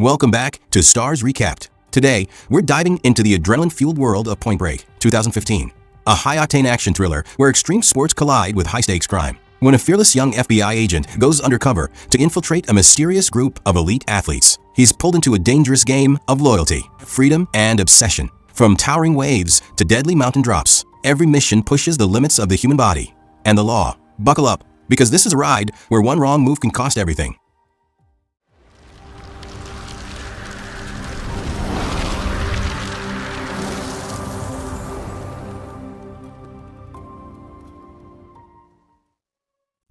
Welcome back to Starz Recapped. Today, we're diving into the adrenaline-fueled world of Point Break, 2015, a high-octane action thriller where extreme sports collide with high-stakes crime. When a fearless young FBI agent goes undercover to infiltrate a mysterious group of elite athletes, he's pulled into a dangerous game of loyalty, freedom, and obsession. From towering waves to deadly mountain drops, every mission pushes the limits of the human body and the law. Buckle up, because this is a ride where one wrong move can cost everything.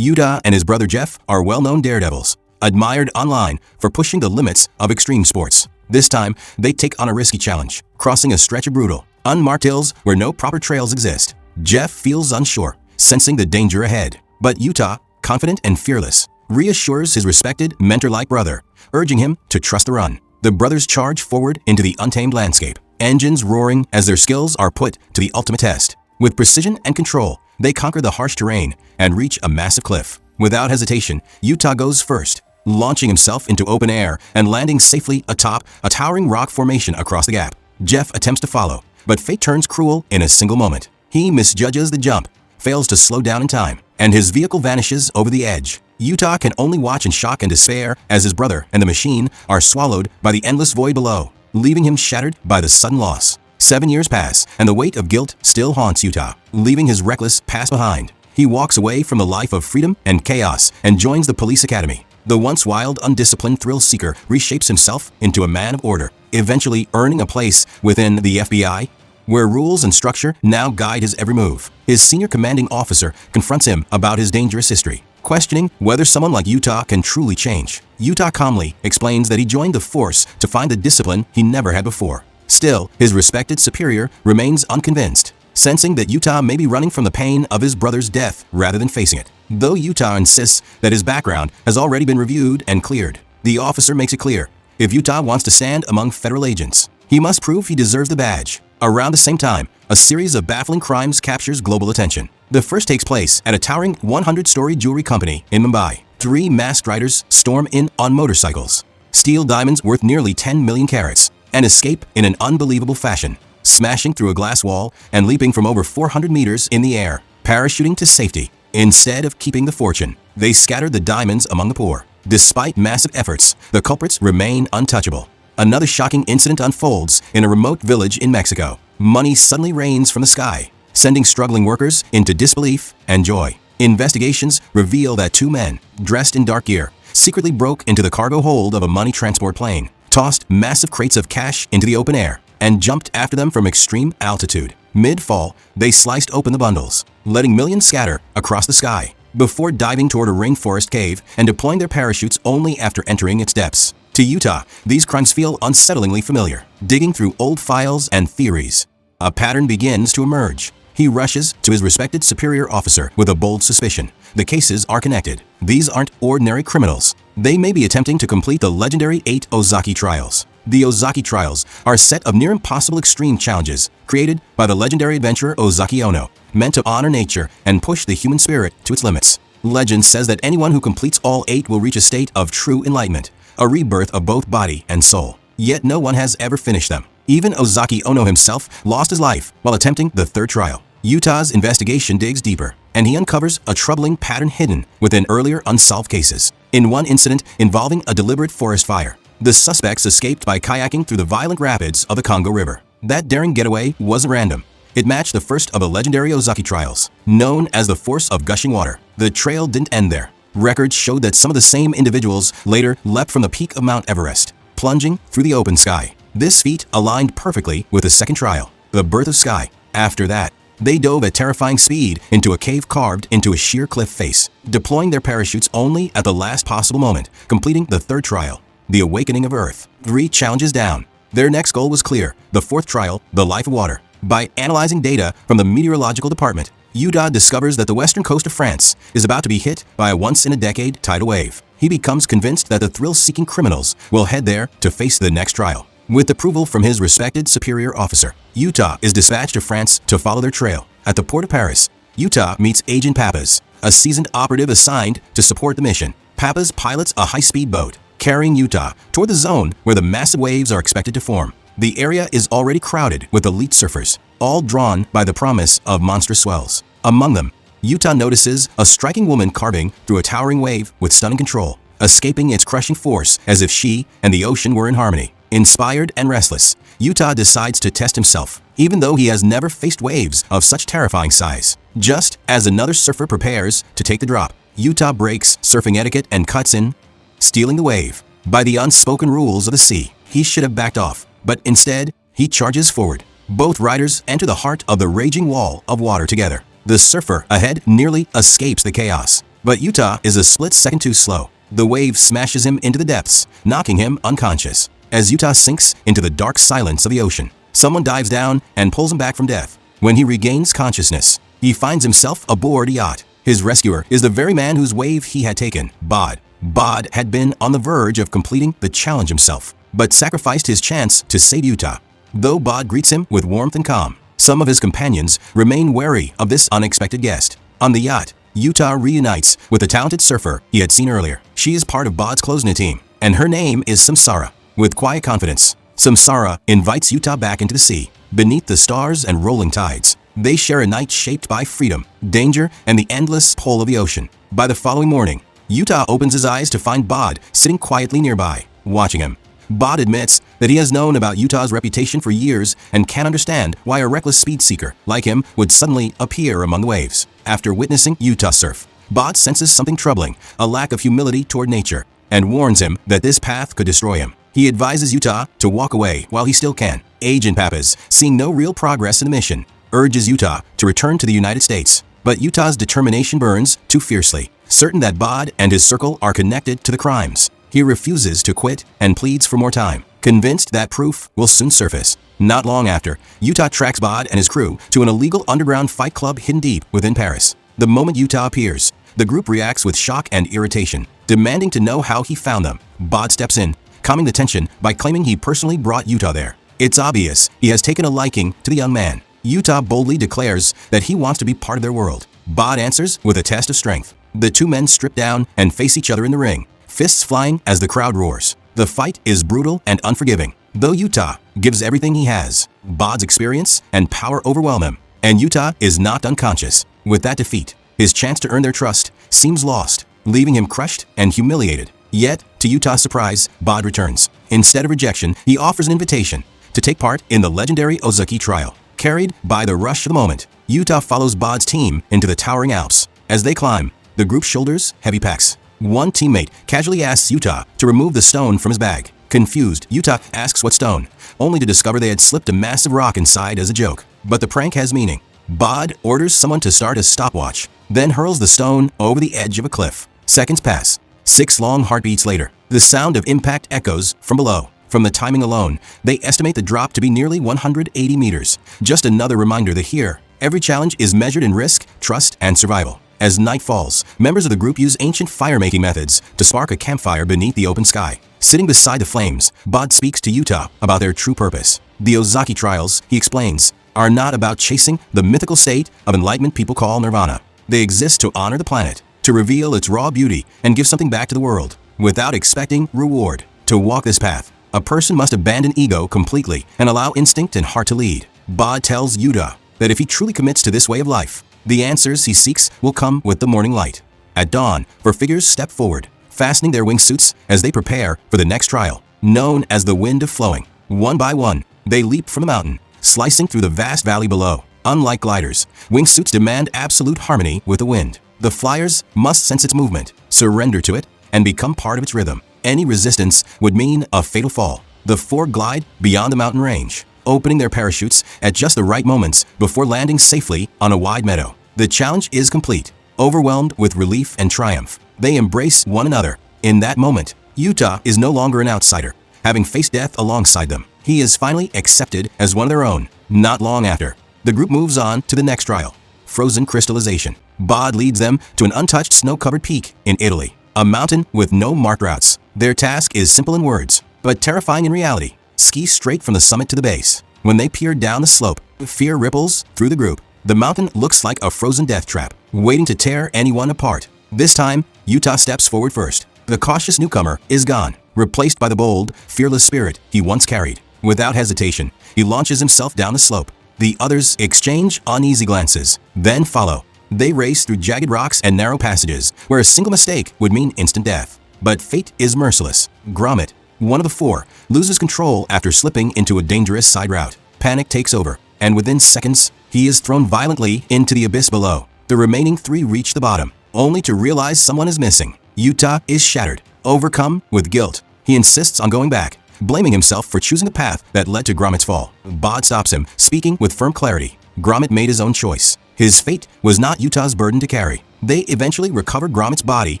Utah and his brother Jeff are well-known daredevils, admired online for pushing the limits of extreme sports. This time, they take on a risky challenge, crossing a stretch of brutal, unmarked hills where no proper trails exist. Jeff feels unsure, sensing the danger ahead. But Utah, confident and fearless, reassures his respected, mentor-like brother, urging him to trust the run. The brothers charge forward into the untamed landscape, engines roaring as their skills are put to the ultimate test. With precision and control, they conquer the harsh terrain and reach a massive cliff. Without hesitation, Utah goes first, launching himself into open air and landing safely atop a towering rock formation across the gap. Jeff attempts to follow, but fate turns cruel in a single moment. He misjudges the jump, fails to slow down in time, and his vehicle vanishes over the edge. Utah can only watch in shock and despair as his brother and the machine are swallowed by the endless void below, leaving him shattered by the sudden loss. 7 years pass, and the weight of guilt still haunts Utah, leaving his reckless past behind. He walks away from the life of freedom and chaos and joins the police academy. The once wild, undisciplined thrill-seeker reshapes himself into a man of order, eventually earning a place within the FBI, where rules and structure now guide his every move. His senior commanding officer confronts him about his dangerous history, questioning whether someone like Utah can truly change. Utah calmly explains that he joined the force to find the discipline he never had before. Still, his respected superior remains unconvinced, sensing that Utah may be running from the pain of his brother's death rather than facing it. Though Utah insists that his background has already been reviewed and cleared, the officer makes it clear, if Utah wants to stand among federal agents, he must prove he deserves the badge. Around the same time, a series of baffling crimes captures global attention. The first takes place at a towering 100-story jewelry company in Mumbai. 3 masked riders storm in on motorcycles, steal diamonds worth nearly 10 million carats, and escape in an unbelievable fashion, smashing through a glass wall and leaping from over 400 meters in the air, parachuting to safety. Instead of keeping the fortune, they scattered the diamonds among the poor. Despite massive efforts, the culprits remain untouchable. Another shocking incident unfolds in a remote village in Mexico. Money suddenly rains from the sky, sending struggling workers into disbelief and joy. Investigations reveal that 2 men, dressed in dark gear, secretly broke into the cargo hold of a money transport plane, tossed massive crates of cash into the open air, and jumped after them from extreme altitude. Mid-fall, they sliced open the bundles, letting millions scatter across the sky, before diving toward a rainforest cave and deploying their parachutes only after entering its depths. To Utah, these crimes feel unsettlingly familiar. Digging through old files and theories, a pattern begins to emerge. He rushes to his respected superior officer with a bold suspicion. The cases are connected. These aren't ordinary criminals. They may be attempting to complete the legendary 8 Ozaki trials. The Ozaki trials are a set of near-impossible extreme challenges created by the legendary adventurer Ozaki Ono, meant to honor nature and push the human spirit to its limits. Legend says that anyone who completes all 8 will reach a state of true enlightenment, a rebirth of both body and soul. Yet no one has ever finished them. Even Ozaki Ono himself lost his life while attempting the 3rd trial. Utah's investigation digs deeper, and he uncovers a troubling pattern hidden within earlier unsolved cases. In one incident involving a deliberate forest fire, the suspects escaped by kayaking through the violent rapids of the Congo River. That daring getaway wasn't random. It matched the first of the legendary Ozaki trials, known as the Force of Gushing Water. The trail didn't end there. Records showed that some of the same individuals later leapt from the peak of Mount Everest, plunging through the open sky. This feat aligned perfectly with the 2nd trial, the Birth of Sky. After that, they dove at terrifying speed into a cave carved into a sheer cliff face, deploying their parachutes only at the last possible moment, completing the 3rd trial, the Awakening of Earth. 3 challenges down, their next goal was clear, the 4th trial, the Life of Water. By analyzing data from the meteorological department, Utah discovers that the western coast of France is about to be hit by a once-in-a-decade tidal wave. He becomes convinced that the thrill-seeking criminals will head there to face the next trial. With approval from his respected superior officer, Utah is dispatched to France to follow their trail. At the port of Paris, Utah meets Agent Pappas, a seasoned operative assigned to support the mission. Pappas pilots a high-speed boat, carrying Utah toward the zone where the massive waves are expected to form. The area is already crowded with elite surfers, all drawn by the promise of monstrous swells. Among them, Utah notices a striking woman carving through a towering wave with stunning control, escaping its crushing force as if she and the ocean were in harmony. Inspired and restless, Utah decides to test himself, even though he has never faced waves of such terrifying size. Just as another surfer prepares to take the drop, Utah breaks surfing etiquette and cuts in, stealing the wave. By the unspoken rules of the sea, he should have backed off, but instead, he charges forward. Both riders enter the heart of the raging wall of water together. The surfer ahead nearly escapes the chaos, but Utah is a split second too slow. The wave smashes him into the depths, knocking him unconscious. As Utah sinks into the dark silence of the ocean, someone dives down and pulls him back from death. When he regains consciousness, he finds himself aboard a yacht. His rescuer is the very man whose wave he had taken, Bod. Bod had been on the verge of completing the challenge himself, but sacrificed his chance to save Utah. Though Bod greets him with warmth and calm, some of his companions remain wary of this unexpected guest. On the yacht, Utah reunites with the talented surfer he had seen earlier. She is part of Bod's close-knit team, and her name is Samsara. With quiet confidence, Samsara invites Utah back into the sea, beneath the stars and rolling tides. They share a night shaped by freedom, danger, and the endless pull of the ocean. By the following morning, Utah opens his eyes to find Bod sitting quietly nearby, watching him. Bod admits that he has known about Utah's reputation for years and can't understand why a reckless speed seeker like him would suddenly appear among the waves. After witnessing Utah surf, Bod senses something troubling, a lack of humility toward nature, and warns him that this path could destroy him. He advises Utah to walk away while he still can. Agent Pappas, seeing no real progress in the mission, urges Utah to return to the United States. But Utah's determination burns too fiercely, certain that Bod and his circle are connected to the crimes. He refuses to quit and pleads for more time, convinced that proof will soon surface. Not long after, Utah tracks Bod and his crew to an illegal underground fight club hidden deep within Paris. The moment Utah appears, the group reacts with shock and irritation, demanding to know how he found them. Bod steps in, calming the tension by claiming he personally brought Utah there. It's obvious he has taken a liking to the young man. Utah boldly declares that he wants to be part of their world. Bod answers with a test of strength. The two men strip down and face each other in the ring, fists flying as the crowd roars. The fight is brutal and unforgiving. Though Utah gives everything he has, Bod's experience and power overwhelm him, and Utah is knocked unconscious. With that defeat, his chance to earn their trust seems lost, leaving him crushed and humiliated. Yet, to Utah's surprise, Bod returns. Instead of rejection, he offers an invitation to take part in the legendary Ozaki trial. Carried by the rush of the moment, Utah follows Bod's team into the towering Alps. As they climb, the group shoulders heavy packs. One teammate casually asks Utah to remove the stone from his bag. Confused, Utah asks what stone, only to discover they had slipped a massive rock inside as a joke. But the prank has meaning. Bod orders someone to start a stopwatch, then hurls the stone over the edge of a cliff. Seconds pass. 6 long heartbeats later, the sound of impact echoes from below. From the timing alone, they estimate the drop to be nearly 180 meters. Just another reminder that here, every challenge is measured in risk, trust, and survival. As night falls, members of the group use ancient fire-making methods to spark a campfire beneath the open sky. Sitting beside the flames, Bod speaks to Utah about their true purpose. The Ozaki trials, he explains, are not about chasing the mythical state of enlightenment people call nirvana. They exist to honor the planet, to reveal its raw beauty and give something back to the world, without expecting reward. To walk this path, a person must abandon ego completely and allow instinct and heart to lead. Bod tells Utah that if he truly commits to this way of life, the answers he seeks will come with the morning light. At dawn, four figures step forward, fastening their wingsuits as they prepare for the next trial, known as the Wind of Flowing. One by one, they leap from the mountain, slicing through the vast valley below. Unlike gliders, wingsuits demand absolute harmony with the wind. The flyers must sense its movement, surrender to it, and become part of its rhythm. Any resistance would mean a fatal fall. The four glide beyond the mountain range, opening their parachutes at just the right moments before landing safely on a wide meadow. The challenge is complete. Overwhelmed with relief and triumph, they embrace one another. In that moment, Utah is no longer an outsider, having faced death alongside them. He is finally accepted as one of their own. Not long after, the group moves on to the next trial, frozen crystallization. Bod leads them to an untouched snow-covered peak in Italy, a mountain with no marked routes. Their task is simple in words, but terrifying in reality. Ski straight from the summit to the base. When they peer down the slope, fear ripples through the group. The mountain looks like a frozen death trap, waiting to tear anyone apart. This time, Utah steps forward first. The cautious newcomer is gone, replaced by the bold, fearless spirit he once carried. Without hesitation, he launches himself down the slope. The others exchange uneasy glances, then follow. They race through jagged rocks and narrow passages where a single mistake would mean instant death. But fate is merciless. Gromit, one of the four, loses control after slipping into a dangerous side route. Panic takes over, and within seconds, he is thrown violently into the abyss below. The remaining three reach the bottom, only to realize someone is missing. Yuta is shattered. Overcome with guilt, he insists on going back, blaming himself for choosing the path that led to Gromit's fall. Bod stops him, speaking with firm clarity. Gromit made his own choice. His fate was not Yuta's burden to carry. They eventually recover Gromit's body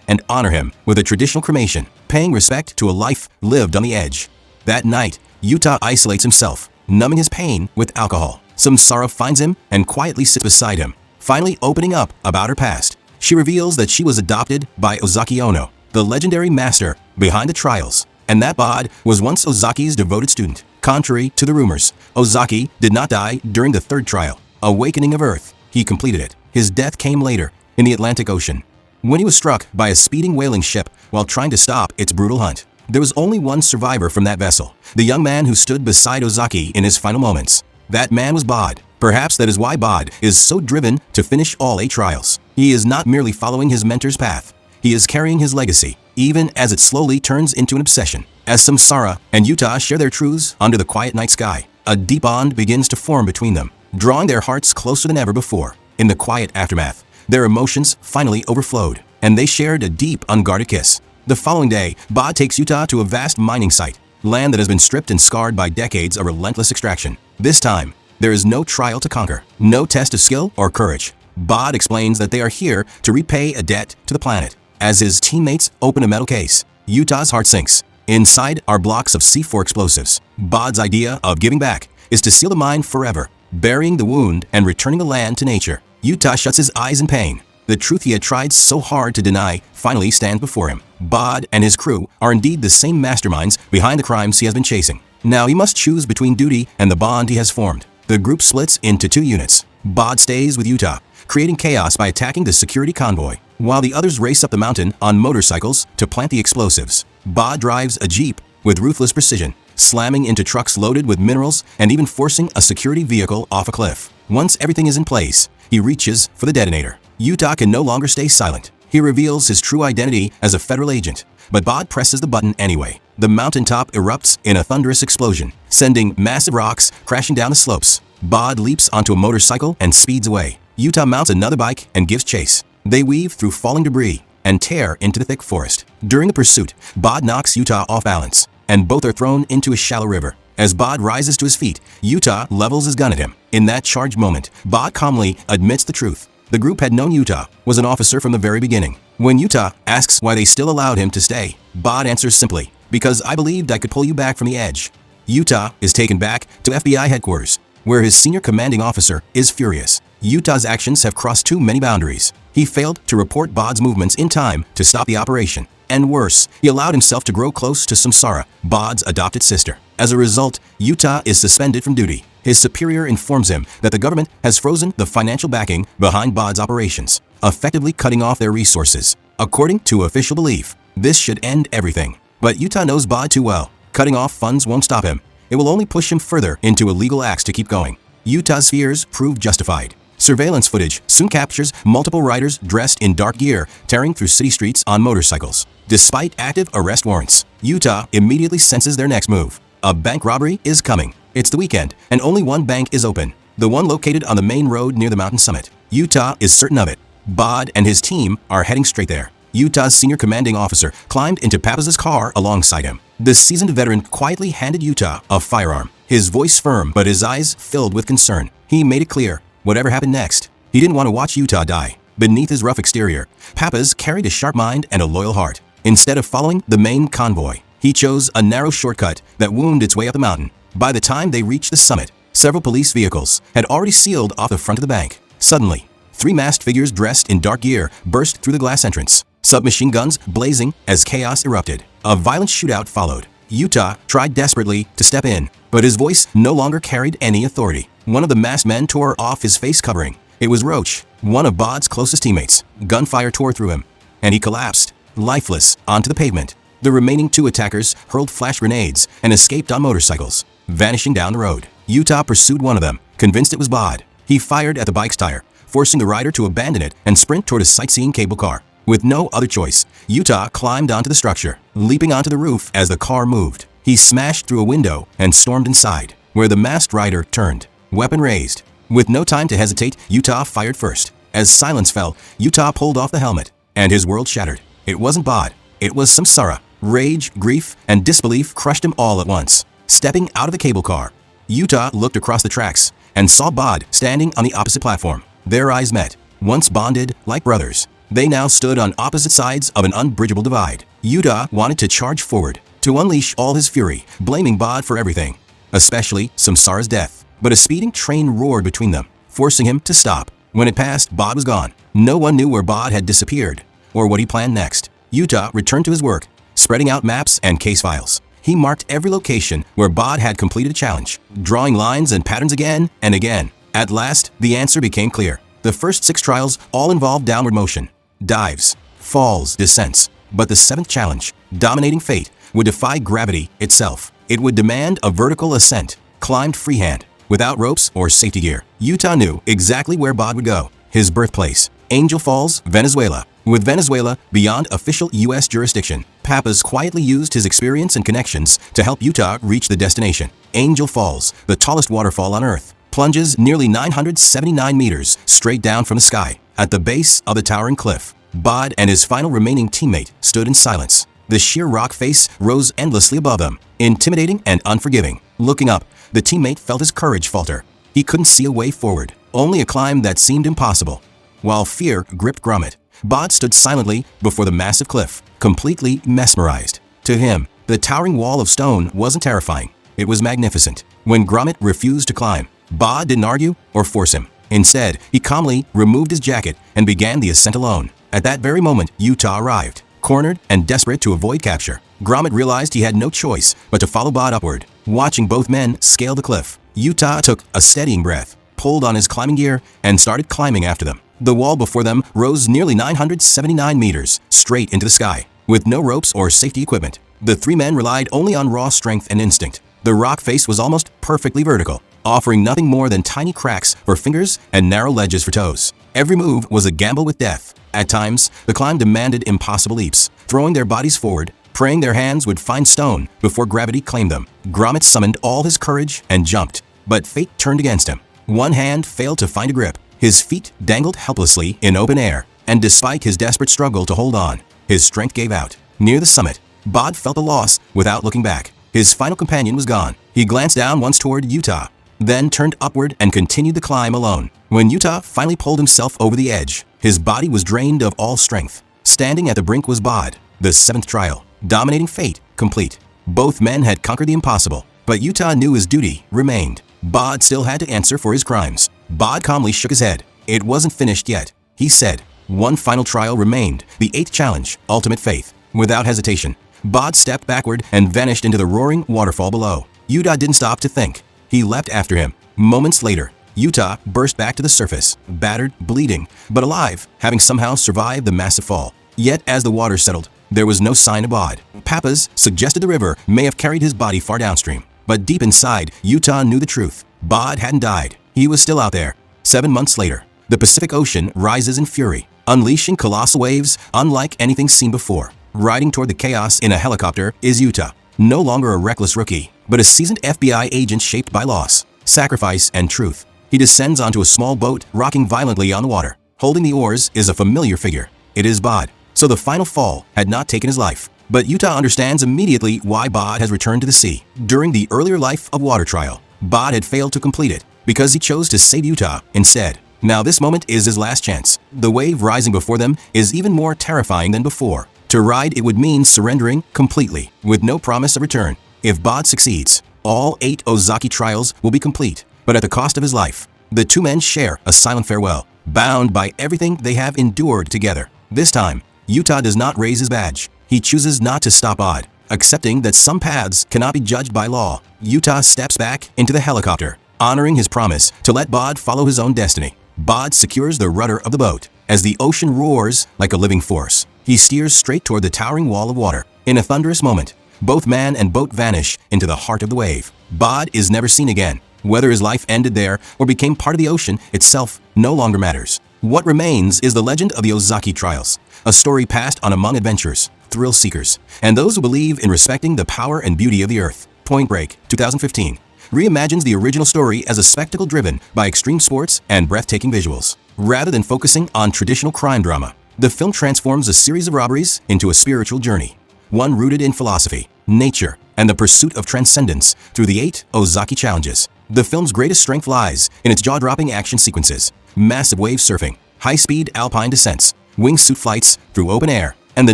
and honor him with a traditional cremation, paying respect to a life lived on the edge. That night, Yuta isolates himself, numbing his pain with alcohol. Samsara finds him and quietly sits beside him, finally opening up about her past. She reveals that she was adopted by Ozaki Ono, the legendary master behind the trials, and that Bod was once Ozaki's devoted student. Contrary to the rumors, Ozaki did not die during the third trial, Awakening of Earth. He completed it. His death came later, in the Atlantic Ocean, when he was struck by a speeding whaling ship while trying to stop its brutal hunt. There was only one survivor from that vessel, the young man who stood beside Ozaki in his final moments. That man was Bod. Perhaps that is why Bod is so driven to finish all 8 trials. He is not merely following his mentor's path. He is carrying his legacy, even as it slowly turns into an obsession. As Samsara and Yuta share their truths under the quiet night sky, a deep bond begins to form between them, drawing their hearts closer than ever before. In the quiet aftermath, their emotions finally overflowed, and they shared a deep, unguarded kiss. The following day, Bod takes Yuta to a vast mining site, land that has been stripped and scarred by decades of relentless extraction. This time, there is no trial to conquer, no test of skill or courage. Bod explains that they are here to repay a debt to the planet. As his teammates open a metal case, Yuta's heart sinks. Inside are blocks of C4 explosives. Bod's idea of giving back is to seal the mine forever, burying the wound and returning the land to nature. Yuta shuts his eyes in pain. The truth he had tried so hard to deny finally stands before him. Bod and his crew are indeed the same masterminds behind the crimes he has been chasing. Now he must choose between duty and the bond he has formed. The group splits into 2 units. Bod stays with Yuta, creating chaos by attacking the security convoy, while the others race up the mountain on motorcycles to plant the explosives. Bod drives a jeep with ruthless precision, slamming into trucks loaded with minerals and even forcing a security vehicle off a cliff. Once everything is in place, he reaches for the detonator. Yuta can no longer stay silent. He reveals his true identity as a federal agent, but Bod presses the button anyway. The mountaintop erupts in a thunderous explosion, sending massive rocks crashing down the slopes. Bod leaps onto a motorcycle and speeds away. Yuta mounts another bike and gives chase. They weave through falling debris and tear into the thick forest. During the pursuit, Bod knocks Yuta off balance, and both are thrown into a shallow river. As Bod rises to his feet, Yuta levels his gun at him. In that charged moment, Bod calmly admits the truth. The group had known Yuta was an officer from the very beginning. When Yuta asks why they still allowed him to stay, Bod answers simply, "Because I believed I could pull you back from the edge." Yuta is taken back to FBI headquarters, where his senior commanding officer is furious. Yuta's actions have crossed too many boundaries. He failed to report Bod's movements in time to stop the operation. And worse, he allowed himself to grow close to Samsara, Bod's adopted sister. As a result, Yuta is suspended from duty. His superior informs him that the government has frozen the financial backing behind Bod's operations, effectively cutting off their resources. According to official belief, this should end everything. But Yuta knows Bod too well. Cutting off funds won't stop him. It will only push him further into illegal acts to keep going. Yuta's fears prove justified. Surveillance footage soon captures multiple riders dressed in dark gear tearing through city streets on motorcycles. Despite active arrest warrants, Yuta immediately senses their next move. A bank robbery is coming. It's the weekend, and only one bank is open, the one located on the main road near the mountain summit. Yuta is certain of it. Bod and his team are heading straight there. Yuta's senior commanding officer climbed into Papaz's car alongside him. The seasoned veteran quietly handed Yuta a firearm, his voice firm but his eyes filled with concern. He made it clear, whatever happened next, he didn't want to watch Yuta die. Beneath his rough exterior, Papaz carried a sharp mind and a loyal heart. Instead of following the main convoy, he chose a narrow shortcut that wound its way up the mountain. By the time they reached the summit, several police vehicles had already sealed off the front of the bank. Suddenly, 3 masked figures dressed in dark gear burst through the glass entrance, submachine guns blazing as chaos erupted. A violent shootout followed. Yuta tried desperately to step in, but his voice no longer carried any authority. One of the masked men tore off his face covering. It was Roach, one of Bod's closest teammates. Gunfire tore through him, and he collapsed, lifeless, onto the pavement. The remaining 2 attackers hurled flash grenades and escaped on motorcycles, vanishing down the road. Utah pursued one of them, convinced it was Bod. He fired at the bike's tire, forcing the rider to abandon it and sprint toward a sightseeing cable car. With no other choice, Utah climbed onto the structure, leaping onto the roof as the car moved. He smashed through a window and stormed inside, where the masked rider turned, weapon raised. With no time to hesitate, Utah fired first. As silence fell, Utah pulled off the helmet, and his world shattered. It wasn't Bod. It was samsara. Rage, grief, and disbelief crushed him all at once. Stepping out of the cable car, Utah looked across the tracks and saw Bod standing on the opposite platform. Their eyes met. Once bonded like brothers, they now stood on opposite sides of an unbridgeable divide. Utah wanted to charge forward, to unleash all his fury, blaming Bod for everything, especially Samsara's death. But a speeding train roared between them, forcing him to stop. When it passed, Bod was gone. No one knew where Bod had disappeared or what he planned next. Utah returned to his work, spreading out maps and case files. He marked every location where Bod had completed a challenge, drawing lines and patterns again and again. At last, the answer became clear. The first 6 trials all involved downward motion, dives, falls, descents. But the 7th challenge, dominating fate, would defy gravity itself. It would demand a vertical ascent, climbed freehand, without ropes or safety gear. Utah knew exactly where Bod would go, his birthplace, Angel Falls, Venezuela. With Venezuela beyond official U.S. jurisdiction, Pappas quietly used his experience and connections to help Utah reach the destination. Angel Falls, the tallest waterfall on Earth, plunges nearly 979 meters straight down from the sky. At the base of the towering cliff, Bod and his final remaining teammate stood in silence. The sheer rock face rose endlessly above them, intimidating and unforgiving. Looking up, the teammate felt his courage falter. He couldn't see a way forward, only a climb that seemed impossible. While fear gripped Gromit, Bod stood silently before the massive cliff, completely mesmerized. To him, the towering wall of stone wasn't terrifying. It was magnificent. When Gromit refused to climb, Bod didn't argue or force him. Instead, he calmly removed his jacket and began the ascent alone. At that very moment, Utah arrived. Cornered and desperate to avoid capture, Gromit realized he had no choice but to follow Bod upward. Watching both men scale the cliff, Utah took a steadying breath, pulled on his climbing gear, and started climbing after them. The wall before them rose nearly 979 meters, straight into the sky. With no ropes or safety equipment, the 3 men relied only on raw strength and instinct. The rock face was almost perfectly vertical, offering nothing more than tiny cracks for fingers and narrow ledges for toes. Every move was a gamble with death. At times, the climb demanded impossible leaps, throwing their bodies forward, praying their hands would find stone before gravity claimed them. Gromit summoned all his courage and jumped, but fate turned against him. One hand failed to find a grip. His feet dangled helplessly in open air, and despite his desperate struggle to hold on, his strength gave out. Near the summit, Bod felt the loss without looking back. His final companion was gone. He glanced down once toward Utah, then turned upward and continued the climb alone. When Utah finally pulled himself over the edge, his body was drained of all strength. Standing at the brink was Bod, the 7th trial, dominating fate, complete. Both men had conquered the impossible, but Utah knew his duty remained. Bod still had to answer for his crimes. Bod calmly shook his head. It wasn't finished yet. He said, one final trial remained, the 8th challenge, ultimate faith. Without hesitation, Bod stepped backward and vanished into the roaring waterfall below. Utah didn't stop to think. He leapt after him. Moments later, Utah burst back to the surface, battered, bleeding, but alive, having somehow survived the massive fall. Yet as the water settled, there was no sign of Bod. Pappas suggested the river may have carried his body far downstream. But deep inside, Utah knew the truth. Bod hadn't died. He was still out there. 7 months later, the Pacific Ocean rises in fury, unleashing colossal waves unlike anything seen before. Riding toward the chaos in a helicopter is Utah, no longer a reckless rookie, but a seasoned FBI agent shaped by loss, sacrifice, and truth. He descends onto a small boat, rocking violently on the water. Holding the oars is a familiar figure. It is Bod. So the final fall had not taken his life. But Utah understands immediately why Bod has returned to the sea. During the earlier life of water trial, Bod had failed to complete it because he chose to save Utah instead. Now this moment is his last chance. The wave rising before them is even more terrifying than before. To ride it would mean surrendering completely, with no promise of return. If Bod succeeds, all 8 Ozaki trials will be complete, but at the cost of his life. The 2 men share a silent farewell, bound by everything they have endured together. This time, Utah does not raise his badge. He chooses not to stop Bod, accepting that some paths cannot be judged by law. Utah steps back into the helicopter, honoring his promise to let Bod follow his own destiny. Bod secures the rudder of the boat. As the ocean roars like a living force, he steers straight toward the towering wall of water. In a thunderous moment, both man and boat vanish into the heart of the wave. Bod is never seen again. Whether his life ended there or became part of the ocean itself no longer matters. What remains is the legend of the Ozaki trials, a story passed on among adventurers, thrill seekers, and those who believe in respecting the power and beauty of the earth. Point Break, 2015, reimagines the original story as a spectacle driven by extreme sports and breathtaking visuals. Rather than focusing on traditional crime drama, the film transforms a series of robberies into a spiritual journey, one rooted in philosophy, nature, and the pursuit of transcendence through the 8 Ozaki challenges. The film's greatest strength lies in its jaw-dropping action sequences, massive wave surfing, high-speed alpine descents, wingsuit flights through open air, and the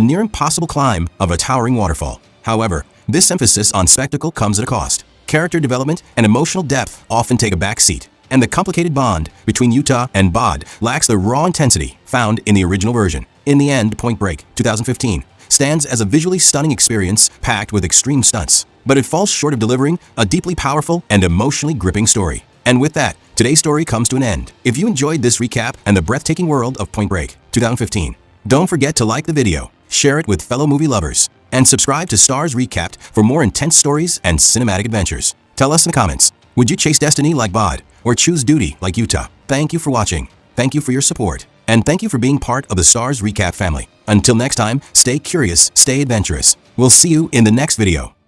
near-impossible climb of a towering waterfall. However, this emphasis on spectacle comes at a cost. Character development and emotional depth often take a back seat, and the complicated bond between Yuta and Bod lacks the raw intensity found in the original version. In the end, Point Break, 2015, stands as a visually stunning experience packed with extreme stunts, but it falls short of delivering a deeply powerful and emotionally gripping story. And with that, today's story comes to an end. If you enjoyed this recap and the breathtaking world of Point Break, 2015, don't forget to like the video, share it with fellow movie lovers, and subscribe to Starz Recapped for more intense stories and cinematic adventures. Tell us in the comments, would you chase destiny like Bod or choose duty like Yuta? Thank you for watching, thank you for your support, and thank you for being part of the Starz Recap family. Until next time, stay curious, stay adventurous. We'll see you in the next video.